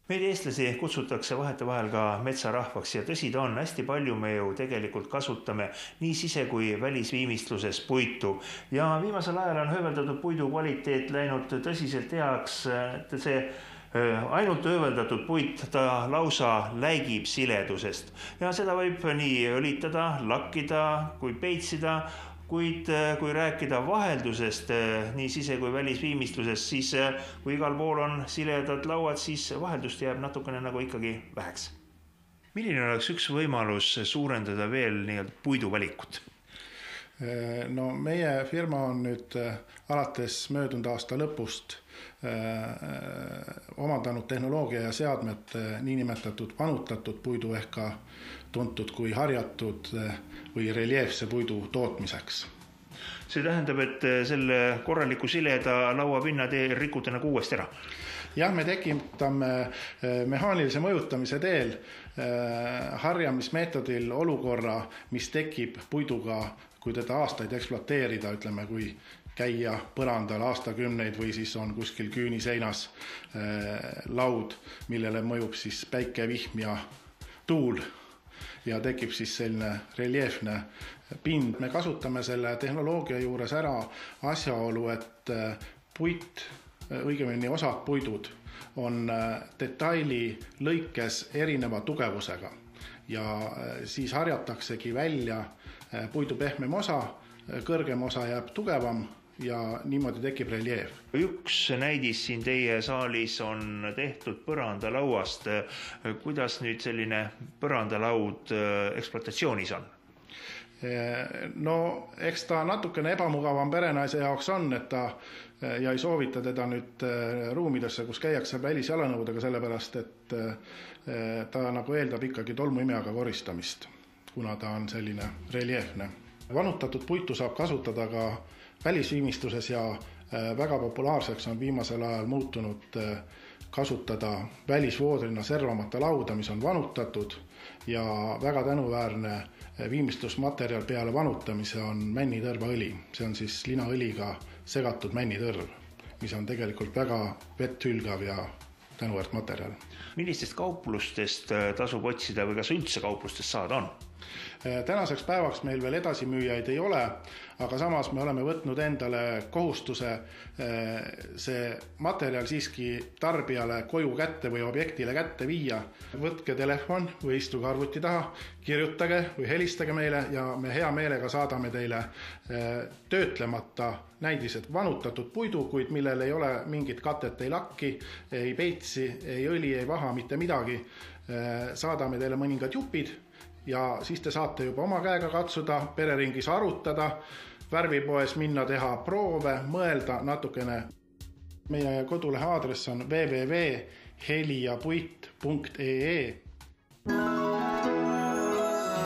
Meid eestlasi kutsutakse vahetevahel ka metsarahvaks ja tõsi ta on, hästi palju me ju tegelikult kasutame nii sise- kui välisviimistluses puitu. Ja viimasel ajal on hööveldatud puidu kvaliteet läinud tõsiselt heaks, et see ainult hööveldatud puit ta lausa läigib siledusest. Ja seda võib nii õlitada, lakkida kui peitsida. Kuid kui rääkida vaheldusest nii sise- kui välisviimistlusest, siis kui igal pool on siledad lauad, siis vaheldust jääb natukene nagu ikkagi väheks. Milline oleks üks võimalus suurendada veel puidu valikut? No meie firma on nüüd alates möödunud aasta lõpust omandanud tehnoloogia ja seadmed niinimetatud vanutatud puidu ehk ka tuntud kui harjatud või reljeefse puidu tootmiseks. See tähendab, et selle korraliku sileda lauapinna te rikute nagu uuesti ära? Jah, me tekitame mehaanilise mõjutamise teel harjamismeetodil olukorra, mis tekib puiduga, kui teda aastaid ekspluateerida, ütleme, kui käia põrandal aastakümneid või siis on kuskil küüniseinas laud, millele mõjub siis päike, vihm ja tuul ja tekib siis selline reljeefne pind. Me kasutame selle tehnoloogia juures ära asjaolu, et puit, õigemini osad puidud on detaili lõikes erineva tugevusega ja siis harjataksegi välja puidu pehmem osa, kõrgem osa jääb tugevam ja niimoodi tekib reljeef. Üks näidis siin teie saalis on tehtud põrandalauast. Kuidas nüüd selline põrandalaud ekspluatatsioonis on? No eks ta natukene ebamugavam perenaise jaoks on, et ta ja ei soovita teda nüüd ruumidesse, kus käiakse välisjalanõudega, sellepärast, et ta nagu eeldab ikkagi tolmuimejaga koristamist, kuna ta on selline reljeefne. Vanutatud puitu saab kasutada ka välisviimistluses ja väga populaarseks on viimasel ajal muutunud kasutada välisvoodrina servamata lauda, mis on vanutatud ja väga tänuväärne viimistlusmaterjal peale vanutamise on männitõrvaõli. See on siis linaõliga segatud männitõrv, mis on tegelikult väga vetthülgav ja tänuväärt materjal. Millistest kauplustest tasub otsida või kas üldse kauplustest saada on? Tänaseks päevaks meil veel edasimüüjaid ei ole, aga samas me oleme võtnud endale kohustuse see materjal siiski tarbijale koju kätte või objektile kätte viia. Võtke telefon või istuge arvuti taha, kirjutage või helistage meile ja me hea meelega saadame teile töötlemata näidised vanutatud puidu, kuid millel ei ole mingit katet, ei lakki, ei peitsi, ei õli, ei vaha, mitte midagi. Saadame teile mõningad jupid ja siis te saate juba oma käega katsuda, pereringis arutada, värvipoes minna teha proove, mõelda natukene. Meie kodulehe aadress on www.heliapuit.ee